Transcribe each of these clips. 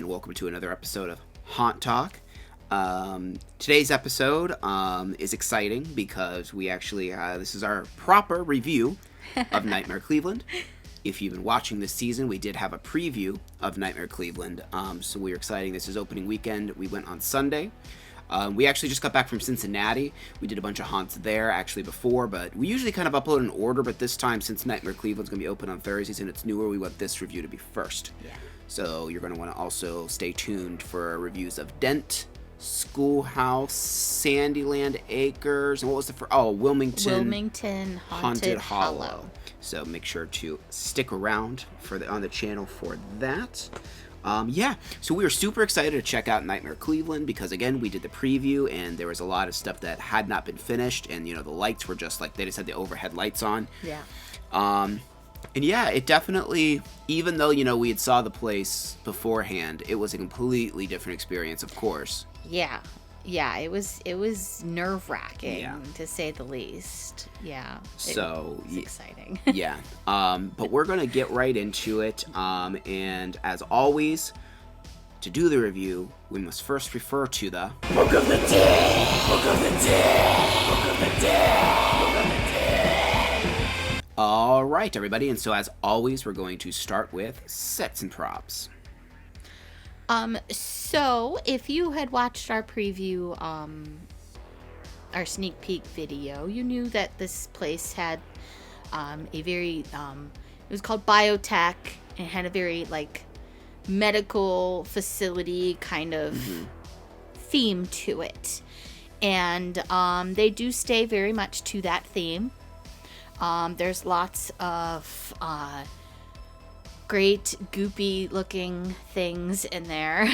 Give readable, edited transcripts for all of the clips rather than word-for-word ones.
welcome to another episode of Haunt Talk. Today's episode is exciting because we actually, this is our proper review of Nightmare Cleveland. If you've been watching this season, we did have a preview of Nightmare Cleveland, so we're exciting. This is opening weekend. We went on Sunday. We actually just got back from Cincinnati. We did a bunch of haunts there actually before, but we usually kind of upload in order, but this time, since Nightmare Cleveland's going to be open on Thursdays and it's newer, we want this review to be first. Yeah. So you're going to want to also stay tuned for reviews of Dent, Schoolhouse, Sandyland Acres, and what was the first? Oh, Wilmington Haunted Hollow. So make sure to stick around on the channel for that. So we were super excited to check out Nightmare Cleveland because, again, we did the preview and there was a lot of stuff that had not been finished, and, you know, the lights were just like, they just had the overhead lights on. Yeah. And yeah, it definitely, even though, you know, we had saw the place beforehand, it was a completely different experience, of course. Yeah. Yeah, it was nerve-wracking, to say the least. Yeah. So it's exciting. Yeah. But we're going to get right into it. And as always, to do the review, we must first refer to the Book of the Dead! Book of the Dead! Book of the Dead! Book of the Dead! All right, everybody. And so as always, we're going to start with sets and props. So if you had watched our preview, our sneak peek video, you knew that this place had, a very, it was called biotech, and it had a very, like, medical facility kind of theme to it. And, they do stay very much to that theme. There's lots of, great goopy looking things in there.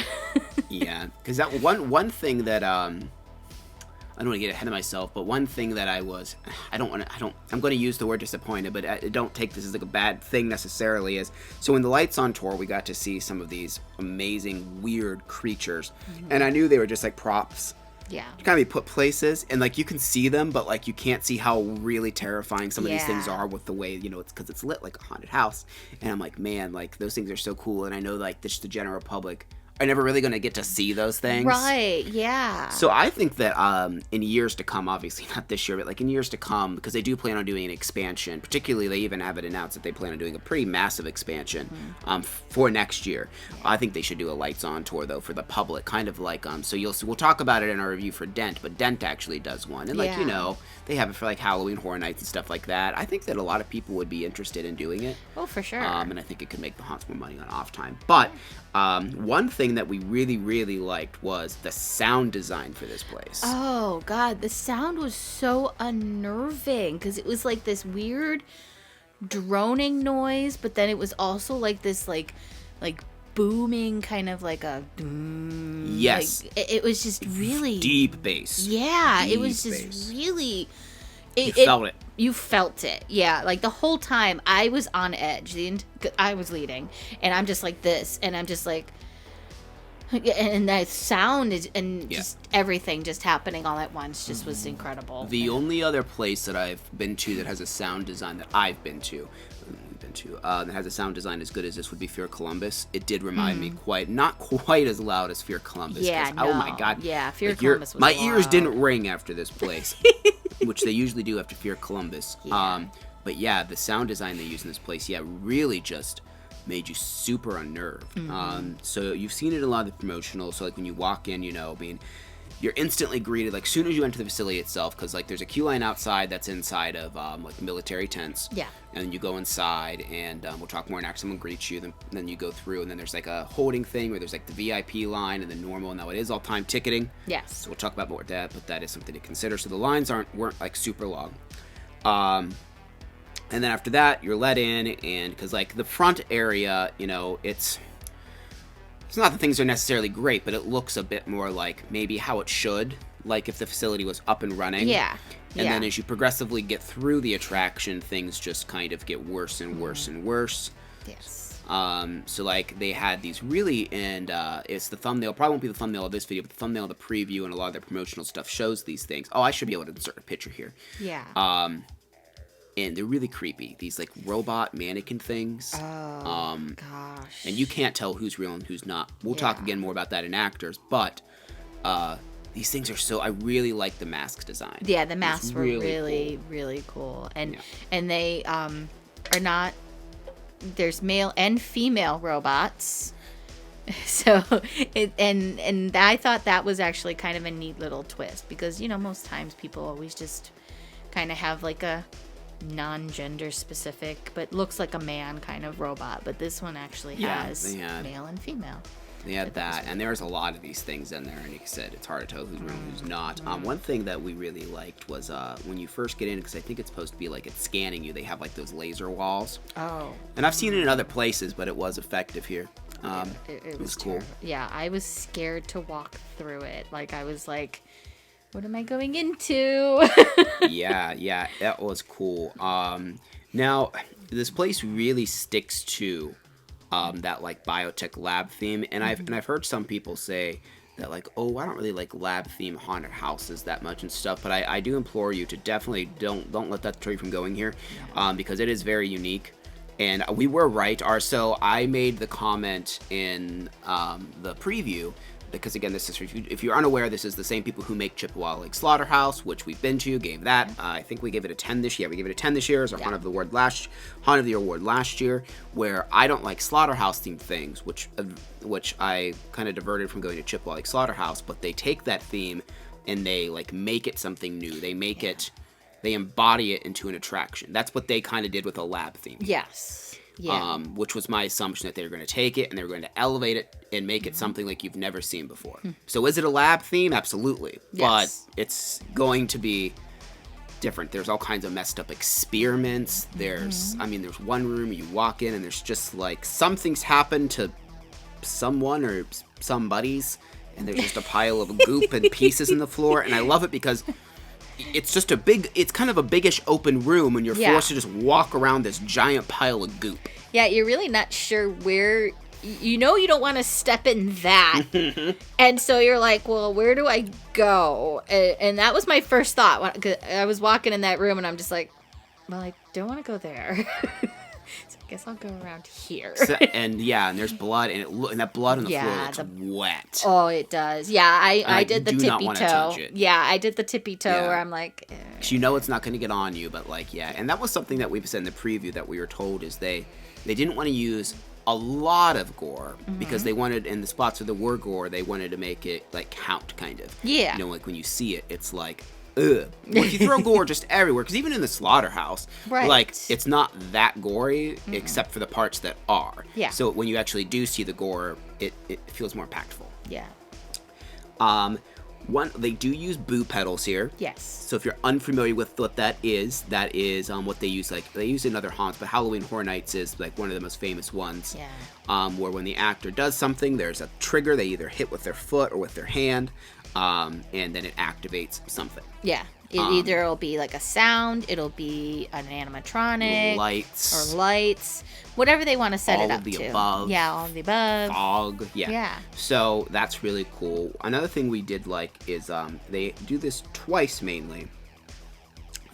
Yeah, because that one thing that I don't want to get ahead of myself, but one thing that I'm going to use the word disappointed, but I don't take this as like a bad thing necessarily, is so in the Lights on tour we got to see some of these amazing weird creatures, and I knew they were just like props. Yeah. Kind of be put places, and like you can see them, but like you can't see how really terrifying some of these things are with the way, you know, it's because it's lit like a haunted house. And I'm like, man, like those things are so cool. And I know like just the general public are never really going to get to see those things. Right, yeah. So I think that in years to come, obviously not this year, but like in years to come, because they do plan on doing an expansion, particularly they even have it announced that they plan on doing a pretty massive expansion for next year. I think they should do a Lights on tour, though, for the public, kind of like, so we'll talk about it in our review for Dent, but Dent actually does one. And like, you know, they have it for like Halloween Horror Nights and stuff like that. I think that a lot of people would be interested in doing it. Oh, for sure. And I think it could make the haunts more money on off time. But one thing that we really, really liked was the sound design for this place. Oh, God. The sound was so unnerving because it was like this weird droning noise, but then it was also like this, like booming kind of like a... Yes. Like, it was just really... Deep bass. Yeah, Deep it was just bass. really... You felt it. You felt it, yeah. Like the whole time, I was on edge. I was leading, and I'm just like this, and I'm just like, and that sound is, and just everything just happening all at once, just was incredible. The only other place that I've been to that has a sound design that that has a sound design as good as this would be Fear Columbus. It did remind me not quite as loud as Fear Columbus. Yeah, no. Oh my God. Yeah, Fear Columbus was my loud. ears didn't ring after this place. Which they usually do after Fear Columbus. Yeah. But yeah, the sound design they use in this place, really just made you super unnerved. So you've seen it in a lot of the promotionals. So like when you walk in, you know, you're instantly greeted, like, soon as you enter the facility itself, because, like, there's a queue line outside that's inside of, like, military tents. Yeah. And then you go inside, and we'll talk more next. Someone greets you, then you go through, and then there's, like, a holding thing where there's, like, the VIP line and the normal. Now, it is all-time ticketing. Yes. So we'll talk about more of that, but that is something to consider. So the lines weren't, like, super long. And then after that, you're let in, and, because, like, the front area, you know, it's not that things are necessarily great, but it looks a bit more like maybe how it should, like if the facility was up and running. Yeah. And then as you progressively get through the attraction, things just kind of get worse and worse and worse. Yes. So like they had these really, and it's the thumbnail, probably won't be the thumbnail of this video, but the thumbnail of the preview and a lot of their promotional stuff shows these things. Oh, I should be able to insert a picture here. Yeah. and they're really creepy. These like robot mannequin things. Oh, gosh. And you can't tell who's real and who's not. We'll talk again more about that in actors, but these things are so. I really like the mask design. Yeah, the masks were really cool. really cool, and they are not. There's male and female robots. So, and I thought that was actually kind of a neat little twist because, you know, most times people always just kind of have like a non-gender specific, but looks like a man kind of robot. But this one actually has male and female. They had that, and there's a lot of these things in there, and like I said, it's hard to tell who's real and who's not. One thing that we really liked was when you first get in, because I think it's supposed to be like it's scanning you, they have like those laser walls. Oh. And I've seen it in other places, but it was effective here. It was cool. Yeah, I was scared to walk through it. Like, I was like, what am I going into? yeah, that was cool. Now, this place really sticks to that like biotech lab theme, and I've heard some people say that like, oh, I don't really like lab theme haunted houses that much and stuff, but I do implore you to definitely don't let that deter you from going here, because it is very unique. And we were right. So I made the comment in the preview, because again, this is if you're unaware, this is the same people who make Chippewa Lake Slaughterhouse, which we've been to. Gave that. I think we gave it a 10 this year. We gave it a 10 this year as our Haunt of the Year award last year. Where I don't like slaughterhouse themed things, which I kind of diverted from going to Chippewa Lake Slaughterhouse, but they take that theme and they like make it something new. They make it. They embody it into an attraction. That's what they kind of did with a lab theme. Yes. Yeah. Which was my assumption, that they were going to take it and they were going to elevate it and make it something like you've never seen before. So is it a lab theme? Absolutely. Yes. But it's going to be different. There's all kinds of messed up experiments. There's one room you walk in and there's just like something's happened to someone or somebody's, and there's just a pile of goop and pieces in the floor. And I love it because it's just it's kind of a biggish open room, and you're forced to just walk around this giant pile of goop. Yeah, you're really not sure where, you don't want to step in that. And so you're like, well, where do I go? And that was my first thought. 'Cause I was walking in that room and I'm just like, well, I don't want to go there. So I guess I'll go around here. And there's blood, and that blood on the floor looks wet. Oh, it does. Yeah, I did the tippy not want to touch toe. it. Yeah, I did the tippy toe where I'm like, you know it's not going to get on you, but like, and that was something that we've said in the preview that we were told is they didn't want to use a lot of gore because they wanted, in the spots where there were gore, they wanted to make it like count, kind of. Yeah. Like when you see it, it's like, ugh. Well, if you throw gore just everywhere, because even in the slaughterhouse, like, it's not that gory except for the parts that are. Yeah. So when you actually do see the gore, it feels more impactful. Yeah. They do use boo pedals here. Yes. So if you're unfamiliar with what that is what they use. Like, they use it in other haunts, but Halloween Horror Nights is like one of the most famous ones. Yeah. Where when the actor does something, there's a trigger they either hit with their foot or with their hand, and then it activates something. Yeah. Either it'll be like a sound, it'll be an animatronic, lights, whatever they want to set it up to. All of the above. Yeah, all of the above. Fog. Yeah. So that's really cool. Another thing we did like is they do this twice mainly,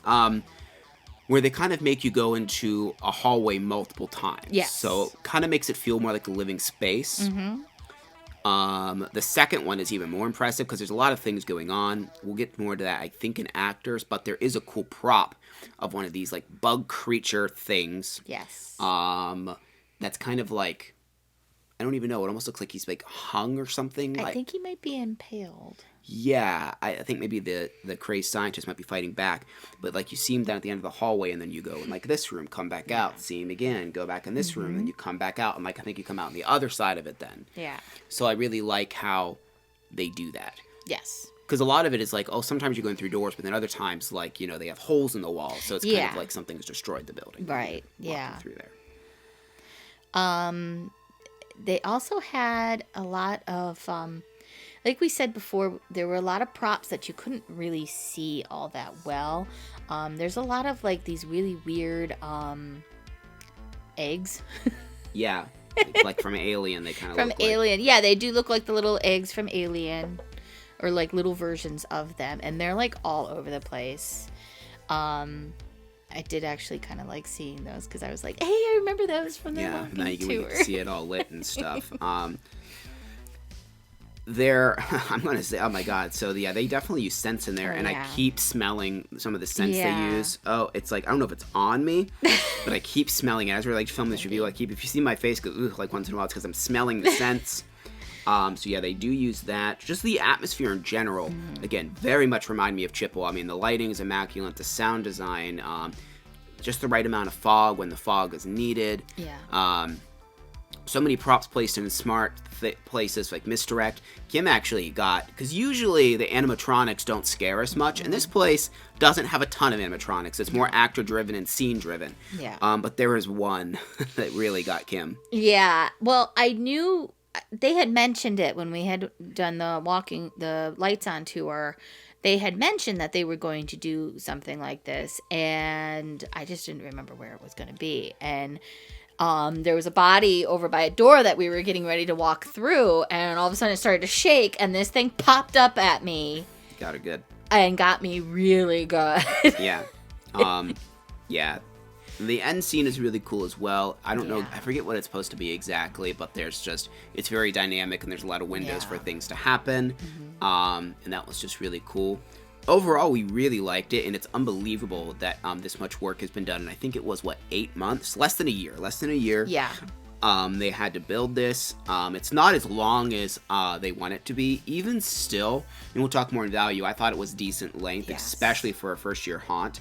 where they kind of make you go into a hallway multiple times. Yes. So it kind of makes it feel more like a living space. Mm-hmm. The second one is even more impressive because there's a lot of things going on. We'll get more to that, I think, in actors, but there is a cool prop of one of these like bug creature things. Yes. That's kind of like, I don't even know. It almost looks like he's like hung or something. I think he might be impaled. Yeah, I think maybe the crazed scientist might be fighting back, but like you see him down at the end of the hallway, and then you go in like this room, come back out, see him again, go back in this room, and you come back out, and like I think you come out on the other side of it then. Yeah. So I really like how they do that. Yes. Because a lot of it is like, oh, sometimes you're going through doors, but then other times, like, they have holes in the wall, so it's kind of like something has destroyed the building. Right. Yeah. Through there. They also had a lot of like we said before, there were a lot of props that you couldn't really see all that well. There's a lot of like these really weird eggs. Yeah, like from Alien, they kind of look Alien. Like. Yeah, they do look like the little eggs from Alien, or like little versions of them, and they're like all over the place. I did actually kind of like seeing those because I was like, hey, I remember those from the walking now you tour. can see it all lit and stuff. They're, I'm going to say, oh my God. So, yeah, they definitely use scents in there. I keep smelling some of the scents they use. Oh, it's like, I don't know if it's on me, but I keep smelling it. As we're like filming this review, if you see my face go, ugh, like once in a while, it's because I'm smelling the scents. So, yeah, they do use that. Just the atmosphere in general, again, very much remind me of Chippewa. I mean, the lighting is immaculate. The sound design, just the right amount of fog when the fog is needed. Yeah. So many props placed in smart places like misdirect. Kim actually got, because usually the animatronics don't scare us much, and this place doesn't have a ton of animatronics. It's more actor driven and scene driven. Yeah. But there was one that really got Kim. Yeah. Well, I knew they had mentioned it when we had done the lights on tour. They had mentioned that they were going to do something like this, and I just didn't remember where it was going to be. And there was a body over by a door that we were getting ready to walk through, and all of a sudden it started to shake, and this thing popped up at me. Got it good. And got me really good. Yeah. Yeah. The end scene is really cool as well. I don't know, I forget what it's supposed to be exactly, but it's very dynamic, and there's a lot of windows for things to happen. And that was just really cool. Overall, we really liked it, and it's unbelievable that this much work has been done. And I think it was, 8 months? Less than a year. Yeah. They had to build this. It's not as long as they want it to be. Even still, and we'll talk more in value, I thought it was decent length, especially for a first-year haunt.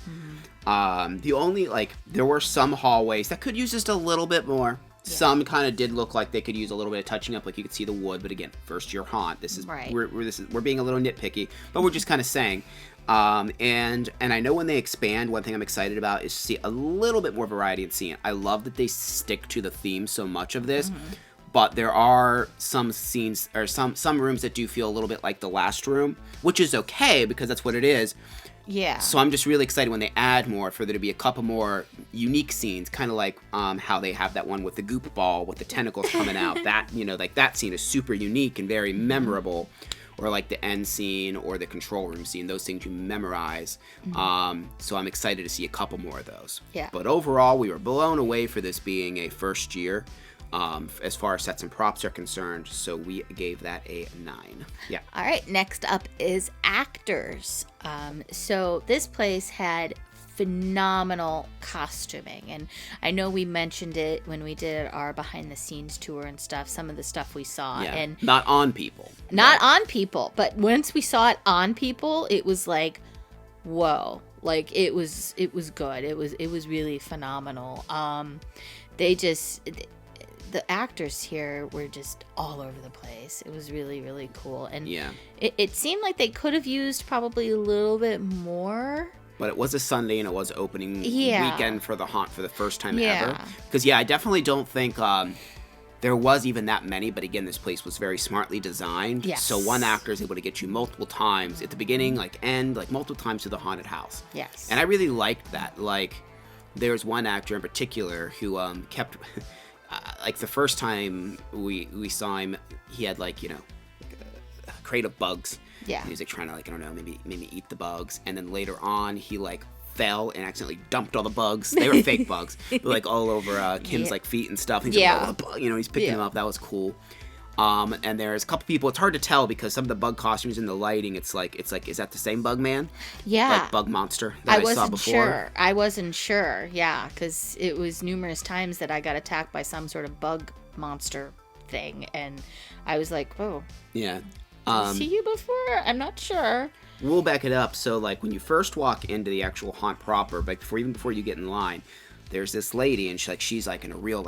The only, there were some hallways that could use just a little bit more. Yeah. Some kind of did look like they could use a little bit of touching up, like you could see the wood. But again, first-year haunt. This is we're being a little nitpicky, but we're just kind of saying. And I know when they expand, one thing I'm excited about is to see a little bit more variety in scene. I love that they stick to the theme so much of this, but there are some scenes or some rooms that do feel a little bit like the last room, which is okay because that's what it is. Yeah. So I'm just really excited when they add more for there to be a couple more unique scenes, kind of like how they have that one with the goop ball with the tentacles coming out. That, that scene is super unique and very memorable. Or like the end scene or the control room scene. Those things you memorize. So I'm excited to see a couple more of those. Yeah. But overall, we were blown away for this being a first year. As far as sets and props are concerned, so we gave that a 9. Yeah. All right, next up is actors. So this place had phenomenal costuming, and I know we mentioned it when we did our behind the scenes tour and stuff, some of the stuff we saw. Yeah. And not on people, but once we saw it on people, it was like, whoa, like it was good. It was really phenomenal. The actors here were just all over the place. It was really, really cool. And it seemed like they could have used probably a little bit more. But it was a Sunday, and it was opening weekend for the haunt for the first time ever. Because, I definitely don't think there was even that many. But again, this place was very smartly designed. Yes. So one actor is able to get you multiple times at the beginning, multiple times to the haunted house. Yes. And I really liked that. There's one actor in particular who kept... the first time we saw him, he had a crate of bugs. Yeah. And he was trying to I don't know, maybe eat the bugs. And then later on, he fell and accidentally dumped all the bugs. They were fake bugs, but all over Kim's feet and stuff. And he's he's picking them up. That was cool. And there's a couple people. It's hard to tell because some of the bug costumes in the lighting, it's like, is that the same bug man? Yeah. Bug monster that I saw before? I wasn't sure. Yeah, because it was numerous times that I got attacked by some sort of bug monster thing, and I was like, oh. Yeah. Did I see you before? I'm not sure. We'll back it up. So, when you first walk into the actual haunt proper, before you get in line, there's this lady, and she's in a real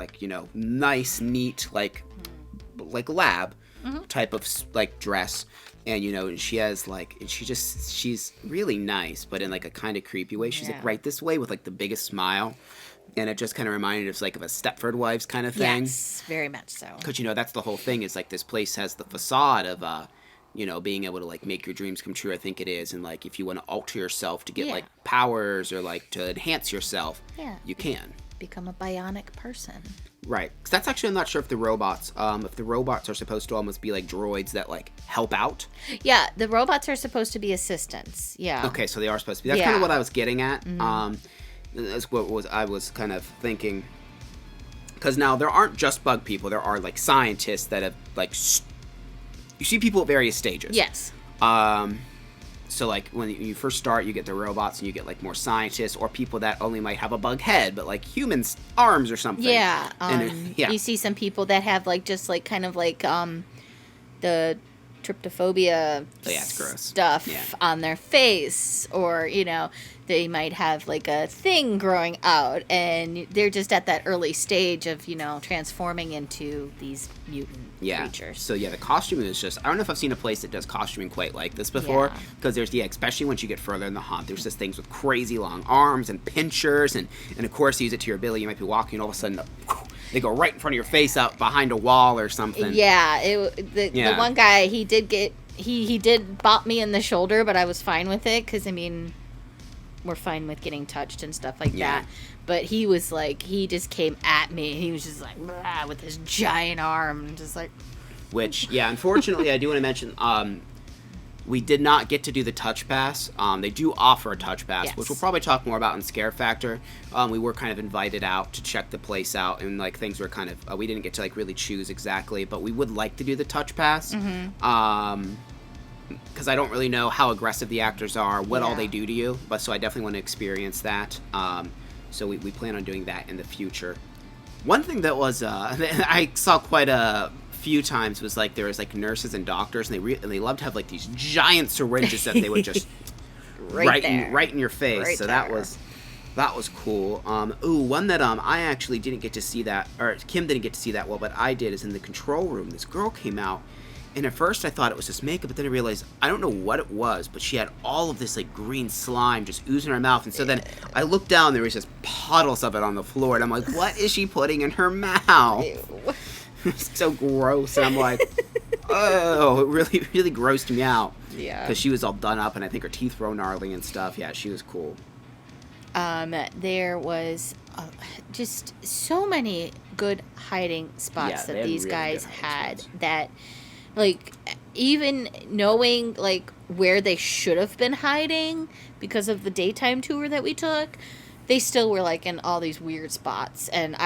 nice, neat lab type of dress, and she has she's really nice, but in a kind of creepy way. She's right this way with the biggest smile, and it just kind of reminded us of a Stepford Wives kind of thing. Yes, very much so. Because that's the whole thing is this place has the facade of being able to make your dreams come true. I think it is, and if you want to alter yourself to get powers or to enhance yourself, you can become a bionic person. Right. Because that's actually, I'm not sure if the robots are supposed to almost be droids that help out. Yeah, the robots are supposed to be assistants. Yeah. Okay, so they are supposed to be. That's kind of what I was getting at. That's what I was kind of thinking. Because now there aren't just bug people. There are like scientists that have like you see people at various stages. Yes. So like when you first start, you get the robots, and you get like more scientists or people that only might have a bug head, but like humans arms or something. Yeah. Yeah. You see some people that have like just like kind of like the tryptophobia it's gross. stuff on their face, or they might have like a thing growing out, and they're just at that early stage of transforming into these mutant creatures. So the costuming is just, I don't know if I've seen a place that does costuming quite like this before, because there's especially once you get further in the hunt, there's just things with crazy long arms and pinchers, and of course use it to your ability. You might be walking and all of a sudden they go right in front of your face out behind a wall or something. The one guy, he did bop me in the shoulder, but I was fine with it, because we're fine with getting touched and stuff like that. But he was like, he just came at me. He was just like, with his giant arm, just like. Which, unfortunately, I do want to mention, we did not get to do the touch pass. They do offer a touch pass, which we'll probably talk more about in Scare Factor. We were kind of invited out to check the place out, and like things were kind of, we didn't get to like really choose exactly, but we would like to do the touch pass. Because I don't really know how aggressive the actors are, what all they do to you, but so I definitely want to experience that. So we plan on doing that in the future. One thing that was I saw quite a few times was like there was like nurses and doctors, and they love to have like these giant syringes that they would just right in your face. Right, so that was cool. One that I actually didn't get to see that, or Kim didn't get to see that well, but I did, is in the control room. This girl came out. And at first I thought it was just makeup, but then I realized, I don't know what it was, but she had all of this like green slime just oozing in her mouth. And so then I looked down, there was just puddles of it on the floor, and I'm like, what is she putting in her mouth? It's so gross. And I'm like, oh, it really, really grossed me out. Yeah. Because she was all done up, and I think her teeth were gnarly and stuff. Yeah, she was cool. There was just so many good hiding spots that these guys had that... Like, even knowing, like, where they should have been hiding because of the daytime tour that we took, they still were, like, in all these weird spots. And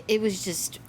it was just...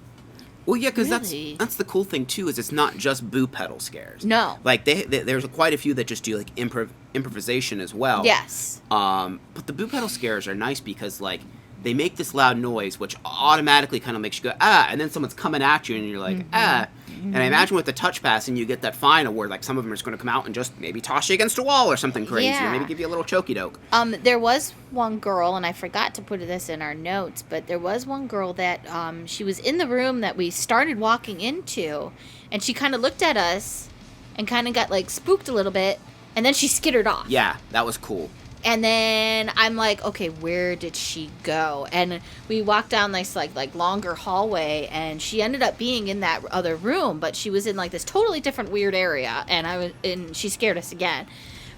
Well, yeah, because that's the cool thing, too, is it's not just boo pedal scares. No. Like, there's quite a few that just do, like, improvisation as well. Yes. But the boo pedal scares are nice because, like, they make this loud noise, which automatically kind of makes you go, and then someone's coming at you, and you're like, And I imagine with the touch pass, and you get that final where, like, some of them are just going to come out and just maybe toss you against a wall or something crazy, or maybe give you a little chokey doke. There was one girl, and I forgot to put this in our notes, but there was one girl that, she was in the room that we started walking into, and she kind of looked at us and kind of got, like, spooked a little bit, and then she skittered off. Yeah, that was cool. And then I'm like, okay, where did she go? And we walked down this like longer hallway, and she ended up being in that other room, but she was in like this totally different weird area, and she scared us again.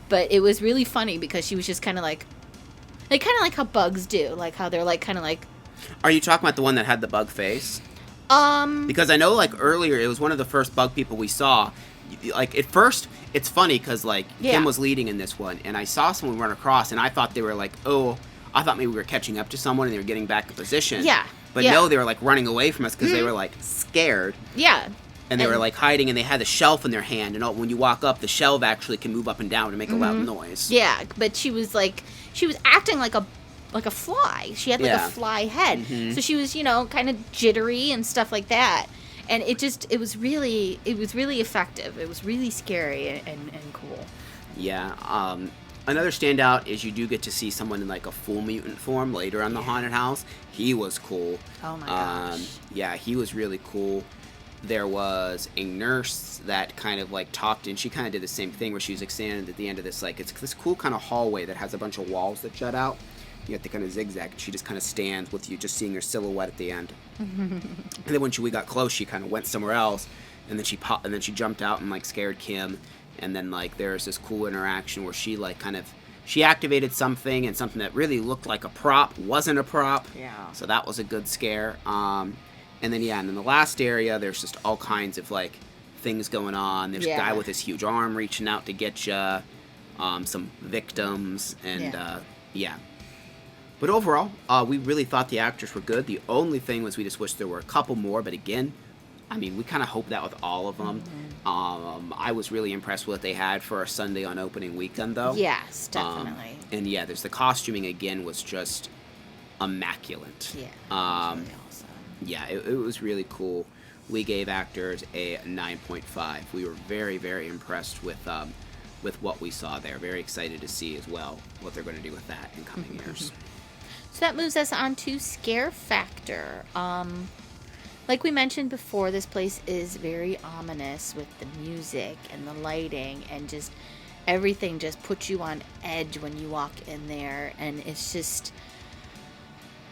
But it was really funny because she was just kind of like how bugs do, like how they're like kind of like. Are you talking about the one that had the bug face? Because I know like earlier it was one of the first bug people we saw. Like at first, it's funny because like Kim was leading in this one, and I saw someone run across, and I thought they were like, I thought maybe we were catching up to someone and they were getting back in position. Yeah. But no, they were like running away from us because they were like scared. Yeah. And they were like hiding, and they had the shelf in their hand, and when you walk up, the shelf actually can move up and down and make a loud noise. Yeah, but she was acting like a fly. She had like a fly head, so she was kind of jittery and stuff like that. And it was really effective. It was really scary and cool. Yeah. Another standout is you do get to see someone in like a full mutant form later on the haunted house. He was cool. Oh my gosh. Yeah, he was really cool. There was a nurse that kind of like talked, and she kind of did the same thing where she was like standing at the end of this, like it's this cool kind of hallway that has a bunch of walls that jut out. You have to kind of zigzag, and she just kind of stands with you, just seeing her silhouette at the end. And then when we got close, she kind of went somewhere else, and then she jumped out and like scared Kim. And then like there's this cool interaction where she like she activated something, and something that really looked like a prop wasn't a prop. Yeah. So that was a good scare. And then and in the last area, there's just all kinds of like things going on. There's a guy with his huge arm reaching out to get you. Some victims, and But overall, we really thought the actors were good. The only thing was we just wish there were a couple more. But again, I mean, we kind of hope that with all of them. I was really impressed with what they had for a Sunday on opening weekend, though. Yes, definitely. And yeah, there's the costuming again was just immaculate. Yeah, it was really awesome. Yeah, it was really cool. We gave actors a 9.5. We were very, very impressed with what we saw there. Very excited to see as well what they're going to do with that in coming years. So that moves us on to scare factor. Like we mentioned before, this place is very ominous with the music and the lighting, and just everything just puts you on edge when you walk in there, and it's just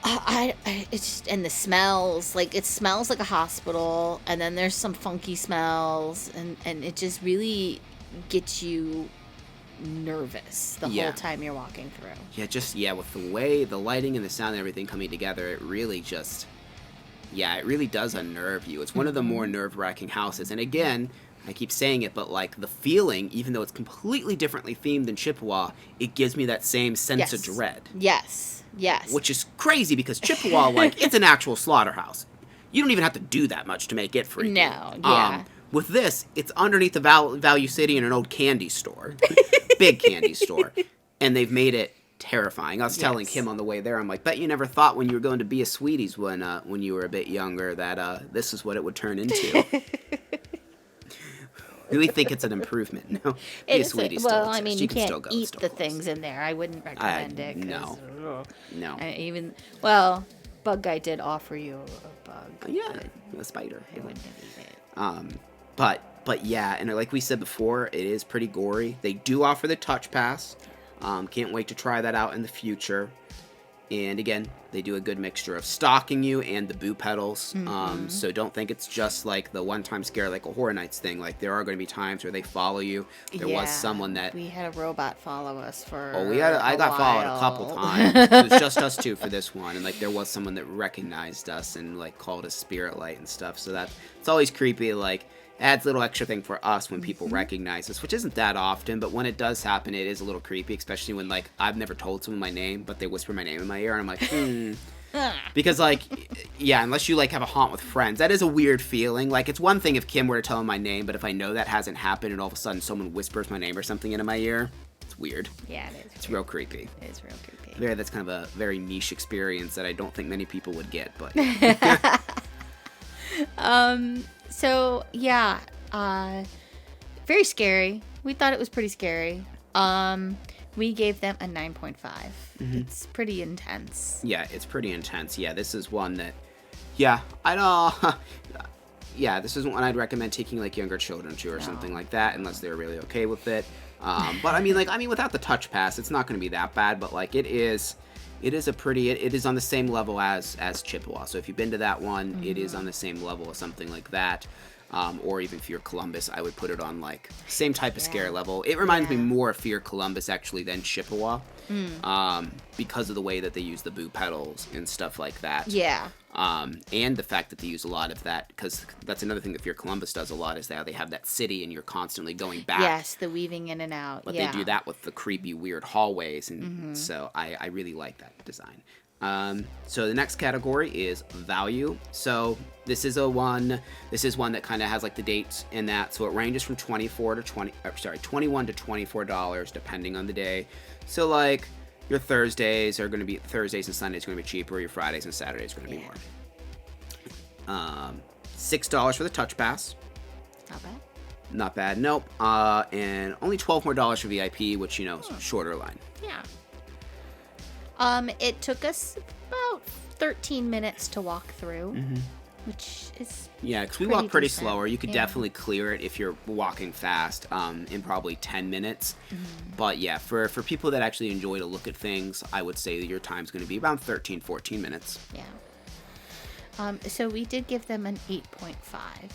and the smells, like it smells like a hospital, and then there's some funky smells, and it just really gets you nervous the whole time you're walking through. Yeah, with the way the lighting and the sound and everything coming together, it really does unnerve you. It's one of the more nerve-wracking houses. And again, I keep saying it, but like the feeling, even though it's completely differently themed than Chippewa, it gives me that same sense of dread. Yes. Which is crazy because Chippewa, like, it's an actual slaughterhouse. You don't even have to do that much to make it freaky. No, yeah. With this, it's underneath the Value City in an old candy store. Big candy store. And they've made it terrifying. I was telling Kim on the way there, I'm like, bet you never thought when you were going to Be a Sweeties when you were a bit younger that this is what it would turn into. Really think it's an improvement. No, Be a Sweeties still exists. I mean, you can't eat the closed. things in there. I wouldn't recommend it. No. Bug Guy did offer you a bug. Yeah, a spider. I wouldn't have eaten it. But yeah, and like we said before, it is pretty gory. They do offer the touch pass. Can't wait to try that out in the future. And again, they do a good mixture of stalking you and the boo pedals. So don't think it's just like the one-time scare like a Horror Nights thing. Like there are going to be times where they follow you. There was someone that we had a robot follow us for. I got followed a couple times. It was just us two for this one, and like there was someone that recognized us and like called us Spirit Light and stuff. So it's always creepy. Like adds a little extra thing for us when people recognize us, which isn't that often, but when it does happen, it is a little creepy, especially when, like, I've never told someone my name, but they whisper my name in my ear, and I'm like, Because, like, yeah, unless you, like, have a haunt with friends, that is a weird feeling. Like, it's one thing if Kim were to tell him my name, but if I know that hasn't happened and all of a sudden someone whispers my name or something into my ear, it's weird. Yeah, it is. It's real creepy. It is real creepy. That's kind of a very niche experience that I don't think many people would get, but... So, yeah... very scary. We thought it was pretty scary. We gave them a 9.5. It's pretty intense. Yeah, it's pretty intense. Yeah, this is one that, yeah, I don't. Yeah, this isn't one I'd recommend taking like younger children to or something like that, unless they're really okay with it. But I mean, without the touch pass, it's not going to be that bad. But like, it is on the same level as Chippewa. So if you've been to that one, it is on the same level as something like that. Or even Fear Columbus, I would put it on like same type of scare level. It reminds me more of Fear Columbus actually than Chippewa, because of the way that they use the boo pedals and stuff like that. Yeah. And the fact that they use a lot of that, because that's another thing that Fear Columbus does a lot, is that they have that city and you're constantly going back. Yes, the weaving in and out. But they do that with the creepy, weird hallways, and so I really like that design. So the next category is value. So this is one that kind of has like the dates in that. So it ranges from $21 to $24 depending on the day. So like your Thursdays and Sundays are going to be cheaper. Your Fridays and Saturdays are going to be more. $6 for the touch pass. Not bad. Not bad. Nope. And only $12 more for VIP, which is shorter line. Yeah. It took us about 13 minutes to walk through, which is because we walk pretty slower. You could definitely clear it if you're walking fast in probably 10 minutes. But yeah, for people that actually enjoy to look at things, I would say that your time's going to be around 13, 14 minutes. Yeah. So we did give them an 8.5.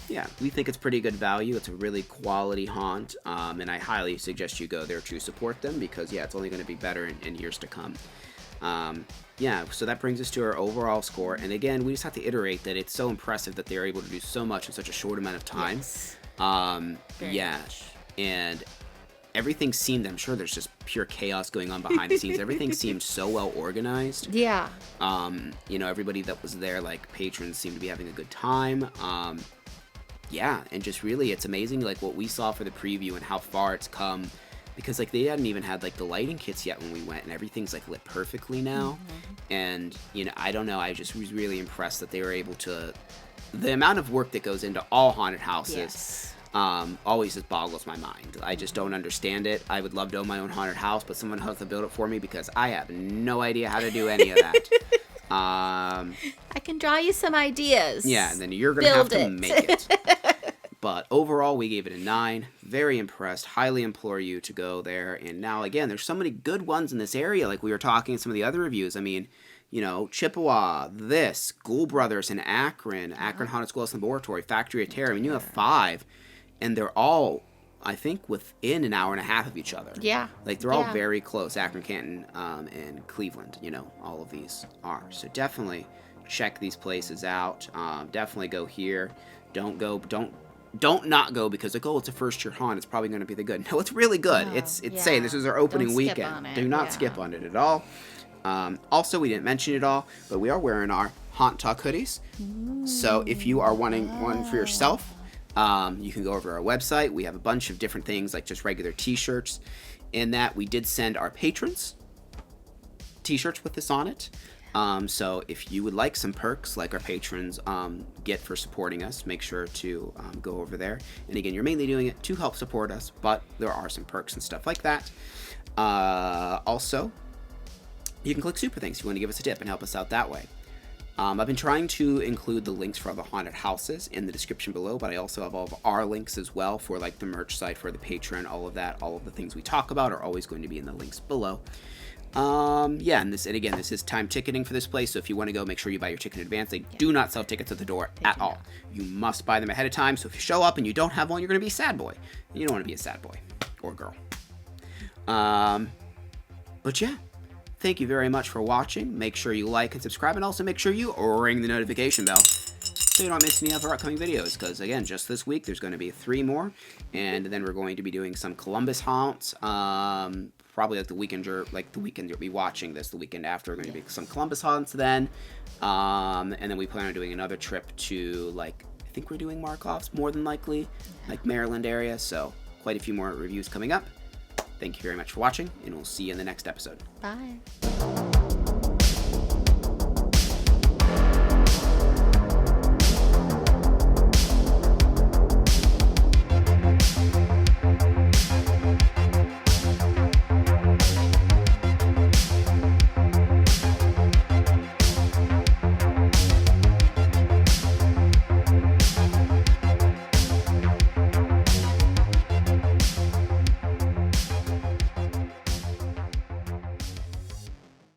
Yeah, we think it's pretty good value. It's a really quality haunt, and I highly suggest you go there to support them because, it's only going to be better in years to come. So that brings us to our overall score. And again, we just have to iterate that it's so impressive that they're able to do so much in such a short amount of time. Yes. Very much. And everything seemed, I'm sure there's just pure chaos going on behind the scenes. Everything seemed so well organized. Yeah. You know, everybody that was there, like patrons, seemed to be having a good time. Yeah, and just really, it's amazing, like, what we saw for the preview and how far it's come. Because, like, they hadn't even had, like, the lighting kits yet when we went, and everything's, like, lit perfectly now. And, you know, I don't know, I just was really impressed that they were able to... The amount of work that goes into all haunted houses always just boggles my mind. I just don't understand it. I would love to own my own haunted house, but someone has to build it for me because I have no idea how to do any of that. I can draw you some ideas. Yeah, and then you're going to have to make it. But overall, we gave it a 9. Very impressed. Highly implore you to go there. And now, again, there's so many good ones in this area. Like we were talking in some of the other reviews. I mean, you know, Chippewa, Ghoul Brothers in Akron, Akron Haunted Squelch Laboratory, Factory of Terror. I mean, you have 5. And they're all, I think, within an hour and a half of each other. Yeah. Like, they're all very close. Akron, Canton, and Cleveland, you know, all of these are. So definitely check these places out. Definitely go here. Don't not go because, like, oh, it's a first-year haunt. It's probably going to be the good. No, it's really good. It's saying this is our opening weekend. Do not skip on it at all. Also, we didn't mention it all, but we are wearing our Haunt Talk hoodies. So if you are wanting one for yourself, you can go over to our website. We have a bunch of different things, like just regular t-shirts. In that, we did send our patrons t-shirts with this on it. So if you would like some perks like our patrons get for supporting us, make sure to go over there. And again, you're mainly doing it to help support us, but there are some perks and stuff like that. Also, you can click super thanks if you want to give us a tip and help us out that way. I've been trying to include the links for all the haunted houses in the description below, but I also have all of our links as well for like the merch site for the Patreon, all of that, all of the things we talk about are always going to be in the links below. Yeah, and again, this is time ticketing for this place, so if you want to go, make sure you buy your ticket in advance. They do not sell tickets at the door at all. You must buy them ahead of time, so if you show up and you don't have one, you're going to be a sad boy. You don't want to be a sad boy or girl. But yeah, thank you very much for watching. Make sure you like and subscribe, and also make sure you ring the notification bell so you don't miss any of our upcoming videos, because again, just this week there's going to be 3 more, and then we're going to be doing some Columbus haunts, probably like the weekend you'll be watching this, the weekend after, we're going to be some Columbus haunts then, and then we plan on doing another trip to, like, I think we're doing Markov's more than likely, like Maryland area, so quite a few more reviews coming up. Thank you very much for watching, and we'll see you in the next episode. Bye.